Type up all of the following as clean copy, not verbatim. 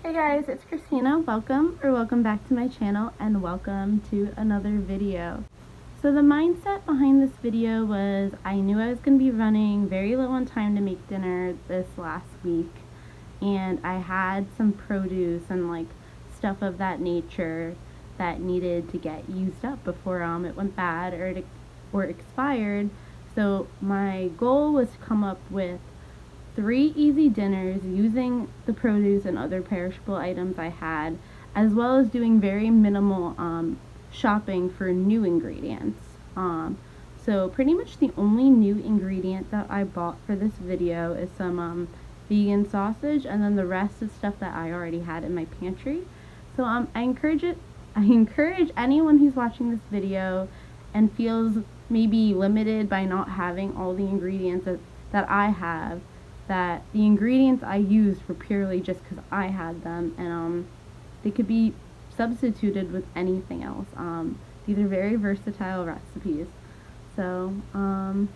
Hey guys, it's Christina. Welcome back to my channel and welcome to another video. So the mindset behind this video was I knew I was going to be running very low on time to make dinner this last week, and I had some produce and like stuff of that nature that needed to get used up before it went bad or expired. So my goal was to come up with 3 easy dinners using the produce and other perishable items I had, as well as doing very minimal shopping for new ingredients. So pretty much the only new ingredient that I bought for this video is some vegan sausage, and then the rest is stuff that I already had in my pantry. So I encourage anyone who's watching this video and feels maybe limited by not having all the ingredients that I have, that the ingredients I used were purely just because I had them, and they could be substituted with anything else. These are very versatile recipes. So, to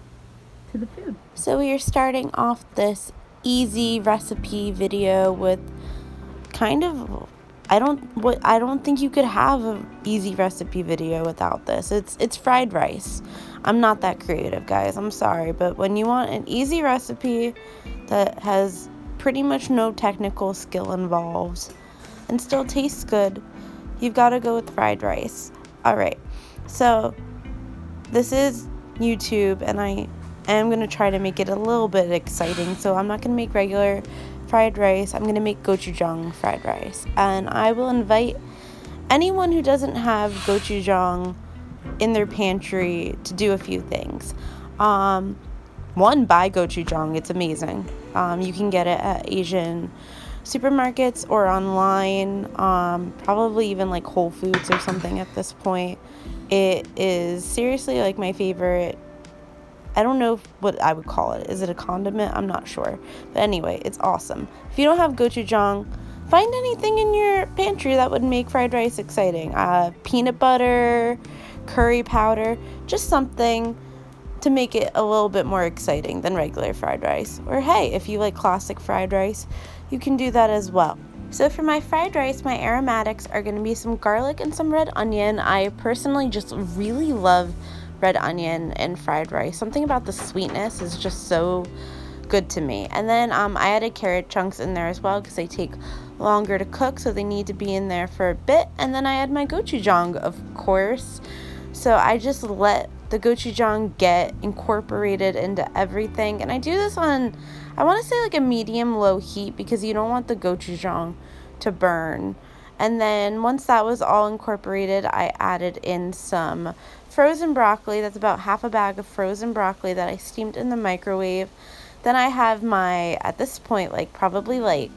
the food. So we are starting off this easy recipe video with kind of, I don't think you could have an easy recipe video without this. It's fried rice. I'm not that creative, guys. I'm sorry, but when you want an easy recipe that has pretty much no technical skill involved and still tastes good, you've got to go with fried rice. All right. So this is YouTube, and I am going to try to make it a little bit exciting. So I'm not going to make regular fried rice. I'm going to make gochujang fried rice. And I will invite anyone who doesn't have gochujang in their pantry to do a few things. One, buy gochujang. It's amazing. You can get it at Asian supermarkets or online, probably even like Whole Foods or something at this point. It is seriously like my favorite. I don't know what I would call it. Is it a condiment? I'm not sure. But anyway, it's awesome. If you don't have gochujang, find anything in your pantry that would make fried rice exciting. Peanut butter, curry powder, just something to make it a little bit more exciting than regular fried rice. Or hey, if you like classic fried rice, you can do that as well. So for my fried rice, my aromatics are going to be some garlic and some red onion. I personally just really love red onion and fried rice. Something about the sweetness is just so good to me. And then I added carrot chunks in there as well because they take longer to cook, so they need to be in there for a bit. And then I add my gochujang, of course. So I just let the gochujang get incorporated into everything, and I do this on, I want to say like a medium-low heat because you don't want the gochujang to burn. And then once that was all incorporated, I added in some frozen broccoli. That's about half a bag of frozen broccoli that I steamed in the microwave. Then I have my, at this point, like probably like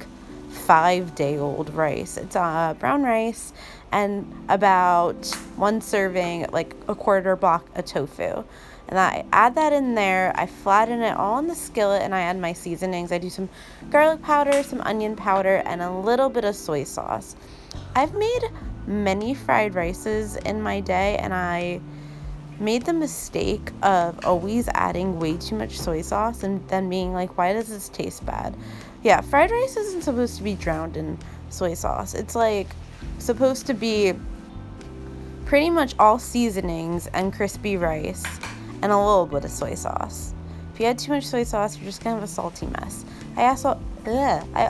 5-day-old rice. It's brown rice and about 1 serving, like a quarter block of tofu. And I add that in there. I flatten it all in the skillet, and I add my seasonings. I do some garlic powder, some onion powder, and a little bit of soy sauce. I've made many fried rices in my day, and I made the mistake of always adding way too much soy sauce and then being like, why does this taste bad? Yeah, fried rice isn't supposed to be drowned in soy sauce. It's like supposed to be pretty much all seasonings and crispy rice and a little bit of soy sauce. If you add too much soy sauce, you're just gonna have a salty mess. I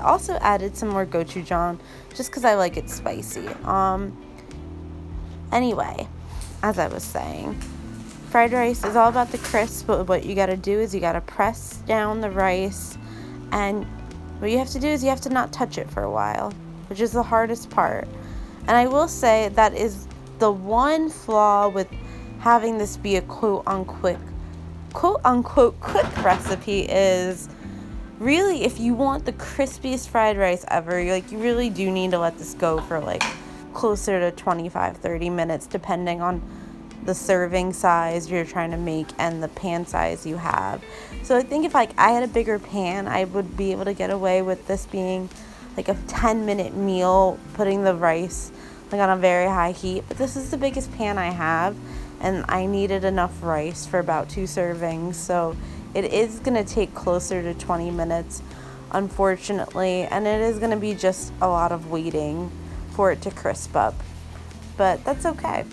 also added some more gochujang just because I like it spicy. Anyway, as I was saying, fried rice is all about the crisp, but what you gotta do is you gotta press down the rice, and what you have to do is you have to not touch it for a while, which is the hardest part. And I will say that is the one flaw with having this be a quote-unquote quick recipe is really, if you want the crispiest fried rice ever, you really do need to let this go for like closer to 25-30 minutes, depending on the serving size you're trying to make and the pan size you have. So I think if I had a bigger pan, I would be able to get away with this being like a 10-minute meal, putting the rice like on a very high heat. But this is the biggest pan I have, and I needed enough rice for about 2 servings, so it is going to take closer to 20 minutes unfortunately, and it is going to be just a lot of waiting for it to crisp up, but that's okay.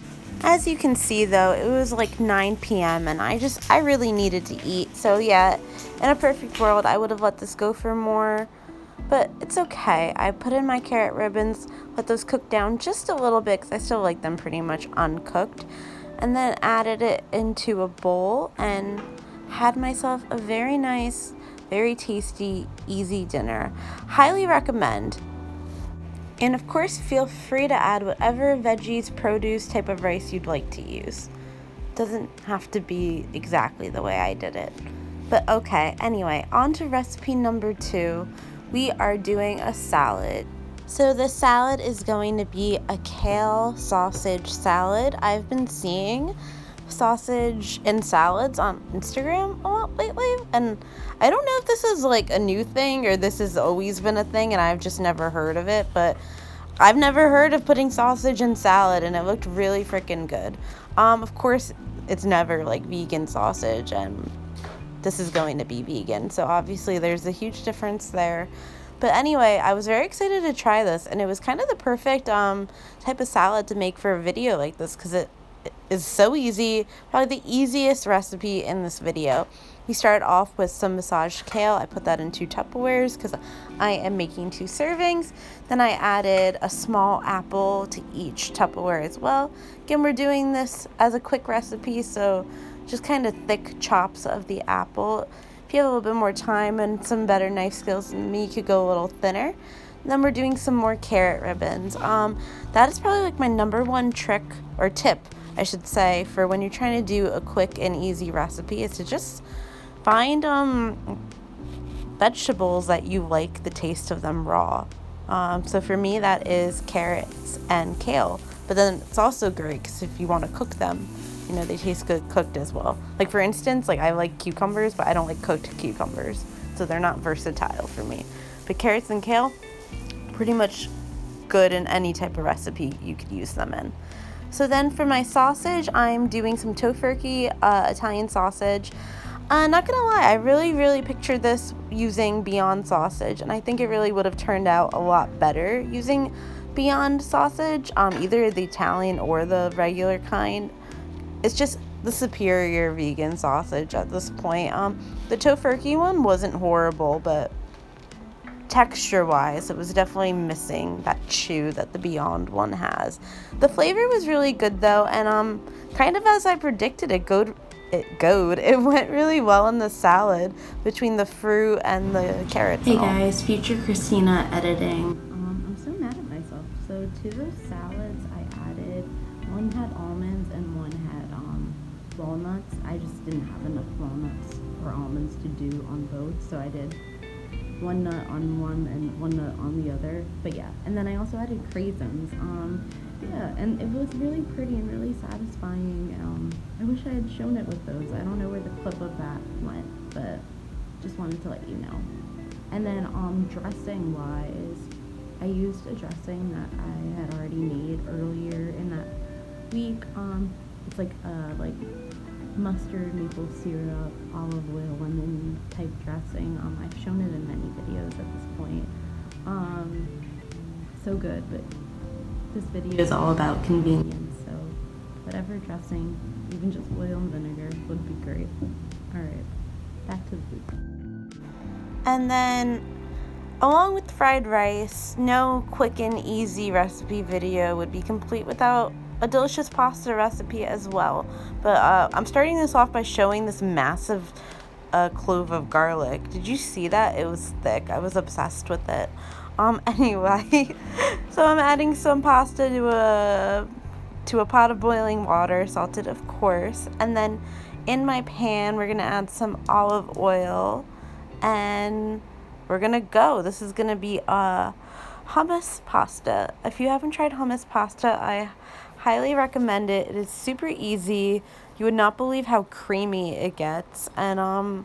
As you can see though, it was like 9 p.m. and I really needed to eat. So yeah, in a perfect world, I would have let this go for more, but it's okay. I put in my carrot ribbons, let those cook down just a little bit because I still like them pretty much uncooked, and then added it into a bowl and had myself a very nice, very tasty, easy dinner. Highly recommend. And of course, feel free to add whatever veggies, produce type of rice you'd like to use. Doesn't have to be exactly the way I did it. But okay, anyway, on to recipe number 2. We are doing a salad. So the salad is going to be a kale sausage salad. I've been seeing sausage in salads on Instagram a lot lately, and I don't know if this is like a new thing or this has always been a thing and I've just never heard of it, but I've never heard of putting sausage in salad and it looked really freaking good. Of course it's never like vegan sausage, and this is going to be vegan, so obviously there's a huge difference there. But anyway, I was very excited to try this, and it was kind of the perfect type of salad to make for a video like this because it is so easy, probably the easiest recipe in this video. We started off with some massaged kale. I put that in 2 Tupperwares because I am making 2 servings. Then I added a small apple to each Tupperware as well. Again, we're doing this as a quick recipe, so just kind of thick chops of the apple. If you have a little bit more time and some better knife skills than me, you could go a little thinner. And then we're doing some more carrot ribbons. That is probably like my number 1 trick or tip, I should say, for when you're trying to do a quick and easy recipe, is to just find vegetables that you like the taste of them raw. So for me, that is carrots and kale. But then it's also great because if you want to cook them, you know, they taste good cooked as well. Like for instance, like I like cucumbers, but I don't like cooked cucumbers, so they're not versatile for me. But carrots and kale, pretty much good in any type of recipe you could use them in. So then for my sausage, I'm doing some tofurkey Italian sausage. Not gonna lie, I really pictured this using Beyond sausage, and I think it really would have turned out a lot better using Beyond sausage, either the Italian or the regular kind. It's just the superior vegan sausage at this point. The tofurkey one wasn't horrible, but texture-wise, it was definitely missing that chew that the Beyond one has. The flavor was really good though, and kind of as I predicted, it went really well in the salad between the fruit and the carrots. Hey guys, future Christina editing. I'm so mad at myself. So to those salads, I added, one had almonds and one had walnuts. I just didn't have enough walnuts or almonds to do on both, so I did one nut on one and one nut on the other. But yeah, and then I also added craisins. Yeah, and it was really pretty and really satisfying. I wish I had shown it with those. I don't know where the clip of that went, but just wanted to let you know. And then dressing wise, I used a dressing that I had already made earlier in that week. It's like mustard, maple syrup, olive oil, lemon type dressing. I've shown it in many videos at this point. So good, but this video is all about convenience, so whatever dressing, even just oil and vinegar, would be great. Alright, back to the food. And then, along with fried rice, no quick and easy recipe video would be complete without a delicious pasta recipe as well. But I'm starting this off by showing this massive clove of garlic. Did you see that? It was thick. I was obsessed with it. Anyway, so I'm adding some pasta to a pot of boiling water, salted of course, and then in my pan we're gonna add some olive oil, and we're gonna go. This is gonna be hummus pasta. If you haven't tried hummus pasta, I highly recommend it. It is super easy. You would not believe how creamy it gets, and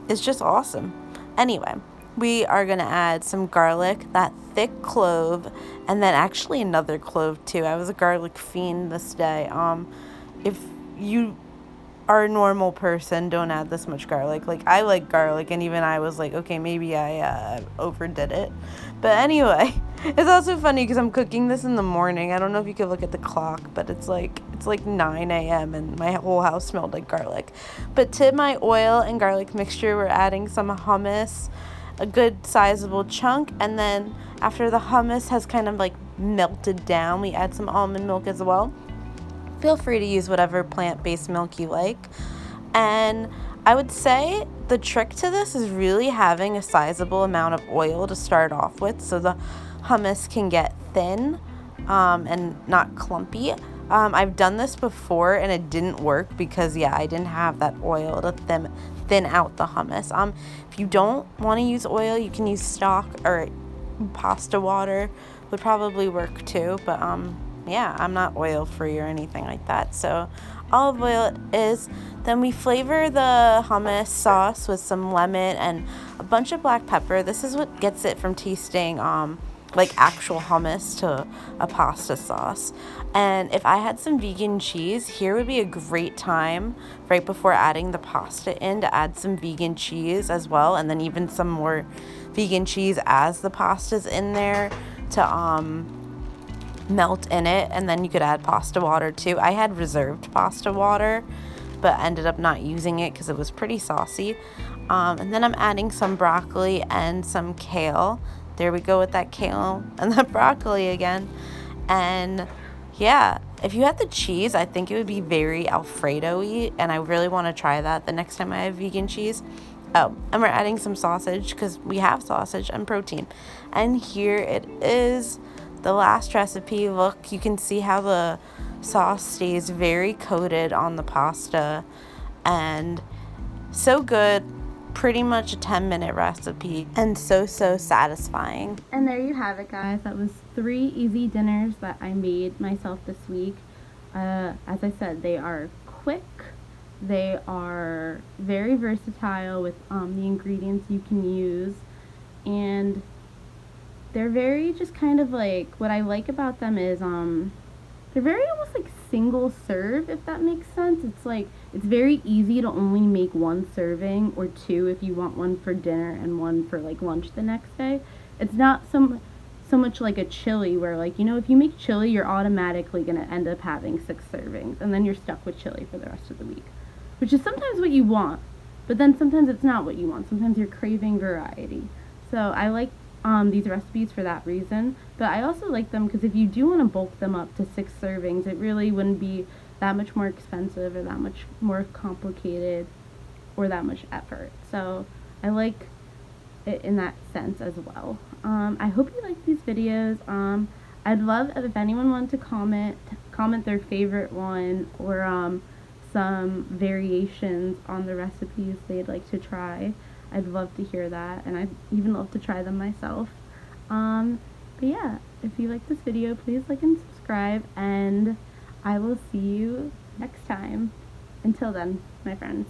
it's just awesome. Anyway, we are going to add some garlic, that thick clove, and then actually another clove too. I was a garlic fiend this day. If you are a normal person, don't add this much garlic. Like, I like garlic, and even I was like, okay, maybe I overdid it. But anyway, it's also funny because I'm cooking this in the morning. I don't know if you could look at the clock, but it's like 9 a.m. and my whole house smelled like garlic. But to my oil and garlic mixture, we're adding some hummus, a good sizable chunk, and then after the hummus has kind of like melted down, we add some almond milk as well. Feel free to use whatever plant-based milk you like. And I would say the trick to this is really having a sizable amount of oil to start off with so the hummus can get thin and not clumpy. I've done this before and it didn't work because, yeah, I didn't have that oil to thin out the hummus. If you don't want to use oil, you can use stock or pasta water would probably work too, but yeah, I'm not oil free or anything like that, so olive oil it is. Then we flavor the hummus sauce with some lemon and a bunch of black pepper. This is what gets it from tasting like actual hummus to a pasta sauce. And if I had some vegan cheese, here would be a great time right before adding the pasta in to add some vegan cheese as well, and then even some more vegan cheese as the pasta's in there to melt in it, and then you could add pasta water too. I had reserved pasta water but ended up not using it because it was pretty saucy. And then I'm adding some broccoli and some kale. There we go with that kale and the broccoli again. And yeah, if you had the cheese, I think it would be very Alfredo-y, and I really want to try that the next time I have vegan cheese. Oh, and we're adding some sausage because we have sausage and protein. And here it is, the last recipe. Look, you can see how the sauce stays very coated on the pasta, and so good. Pretty much a 10-minute recipe, and so satisfying. And there you have it, guys. That was 3 easy dinners that I made myself this week. As I said, they are quick, they are very versatile with the ingredients you can use, and they're very just kind of like, what I like about them is they're very almost like single serve, if that makes sense. It's like, it's very easy to only make 1 serving or 2 if you want one for dinner and one for like lunch the next day. It's not so much like a chili where, like, you know, if you make chili, you're automatically going to end up having 6 servings and then you're stuck with chili for the rest of the week, which is sometimes what you want, but then sometimes it's not what you want. Sometimes you're craving variety. So I like these recipes for that reason, but I also like them because if you do want to bulk them up to 6 servings, it really wouldn't be that much more expensive or that much more complicated or that much effort. So I like it in that sense as well. I hope you like these videos. I'd love if anyone wanted to comment their favorite one or some variations on the recipes they'd like to try. I'd love to hear that, and I'd even love to try them myself. But yeah, if you like this video, please like and subscribe, and I will see you next time. Until then, my friends.